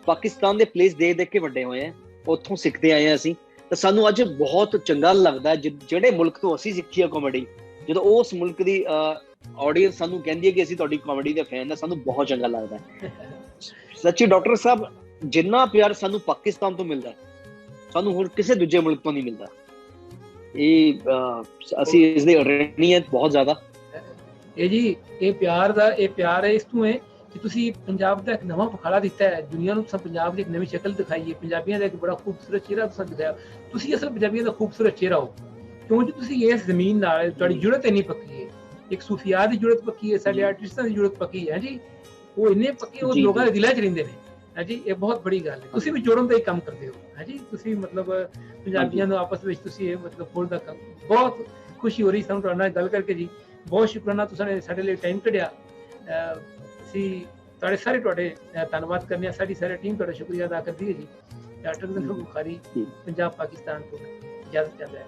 ਪਾਕਿਸਤਾਨ ਦੇ ਪਲੇਸ ਦੇਖ ਕੇ ਵੱਡੇ ਹੋਏ ਆ, ਉੱਥੋਂ ਸਿੱਖਦੇ ਆਏ ਆ ਅਸੀਂ। ਤਾਂ ਸਾਨੂੰ ਅੱਜ ਬਹੁਤ ਚੰਗਾ ਲੱਗਦਾ ਜਿਹੜੇ ਮੁਲਕ ਤੋਂ ਅਸੀਂ ਸਿੱਖੀ ਆ ਕਾਮੇਡੀ, ਜਦੋਂ ਉਸ ਮੁਲਕ ਦੀ ਆਡੀਅנס ਸਾਨੂੰ ਕਹਿੰਦੀ ਹੈ ਕਿ ਅਸੀਂ ਤੁਹਾਡੀ ਕਾਮੇਡੀ ਦੇ ਫੈਨ ਹਾਂ, ਸਾਨੂੰ ਬਹੁਤ ਚੰਗਾ ਲੱਗਦਾ। ਸੱਚੀ ਡਾਕਟਰ ਸਾਹਿਬ, ਜਿੰਨਾ ਪਿਆਰ ਸਾਨੂੰ ਪਾਕਿਸਤਾਨ ਤੋਂ ਮਿਲਦਾ, ਸਾਨੂੰ ਹੋਰ ਕਿਸੇ ਦੂਜੇ ਮੁਲਕ ਤੋਂ ਨਹੀਂ ਮਿਲਦਾ। ਇਹ ਅਸੀਂ ਇਸ ਦੇ ਰਣੀ ਹੈ ਬਹੁਤ ਜ਼ਿਆਦਾ। ਇਹ ਜੀ, ਇਹ ਪਿਆਰ ਹੈ ਇਸ ਤੋਂ ਹੈ ਕਿ ਤੁਸੀਂ ਪੰਜਾਬ ਦਾ ਇੱਕ ਨਵਾਂ ਪਖਾੜਾ ਦਿੱਤਾ ਹੈ ਦੁਨੀਆ ਨੂੰ। ਤੁਸੀਂ ਪੰਜਾਬ ਦੀ ਇੱਕ ਨਵੀਂ ਸ਼ਕਲ ਦਿਖਾਈ ਹੈ, ਪੰਜਾਬੀਆਂ ਦਾ ਇੱਕ ਬੜਾ ਖੂਬਸੂਰਤ ਚਿਹਰਾ ਤੁਸੀਂ ਦਿਖਾਇਆ। ਤੁਸੀਂ ਅਸਲ ਪੰਜਾਬੀਆਂ ਦਾ ਖੂਬਸੂਰਤ ਚਿਹਰਾ ਹੋ, ਕਿਉਂਕਿ ਤੁਸੀਂ ਇਸ ਜ਼ਮੀਨ ਨਾਲ ਤੁਹਾਡੀ ਜੁੜਤ ਇੰਨੀ ਪੱਕੀ ਹੈ। ਇੱਕ ਸੂਫੀਆ ਦੀ ਜੁੜਤ ਪੱਕੀ ਹੈ, ਸਾਡੇ ਆਰਟਿਸਟਾਂ ਦੀ ਜੁੜਤ ਪੱਕੀ ਹੈ ਜੀ। ਉਹ ਇੰਨੇ ਪੱਕੇ, ਉਹ ਲੋਕਾਂ ਦੇ ਦਿਲਾਂ 'ਚ ਰਹਿੰਦੇ ਨੇ ਹੈ ਜੀ। ਇਹ ਬਹੁਤ ਬੜੀ ਗੱਲ ਹੈ। ਤੁਸੀਂ ਵੀ ਜੋੜਨ ਦਾ ਹੀ ਕੰਮ ਕਰਦੇ ਹੋ ਹੈ ਜੀ। ਤੁਸੀਂ ਮਤਲਬ ਪੰਜਾਬੀਆਂ ਨੂੰ ਆਪਸ ਵਿੱਚ ਤੁਸੀਂ ਇਹ ਮਤਲਬ ਖੋਲ੍ਹਣ ਦਾ ਕੰਮ, ਬਹੁਤ ਖੁਸ਼ੀ ਹੋ ਰਹੀ ਸਾਨੂੰ ਤੁਹਾਡੇ ਨਾਲ ਗੱਲ ਕਰਕੇ ਜੀ। ਬਹੁਤ ਸ਼ੁਕਰਾਨਾ, ਤੁਸੀਂ ਸਾਡੇ ਲਈ ਟਾਈਮ ਕੱਢਿਆ। ਅਸੀਂ ਤੁਹਾਡੇ ਧੰਨਵਾਦ ਕਰਨੇ ਆ। ਸਾਡੀ ਸਾਰੀ ਟੀਮ ਤੁਹਾਡਾ ਸ਼ੁਕਰੀਆ ਅਦਾ ਕਰਦੀ ਹੈ ਜੀ। ਡਾਕਟਰ ਗਫੂਰ ਬੁਖਾਰੀ, ਪੰਜਾਬ ਪਾਕਿਸਤਾਨ ਤੋਂ ਇਜਾਜ਼ਤ ਚਾਹੁੰਦਾ ਹੈ।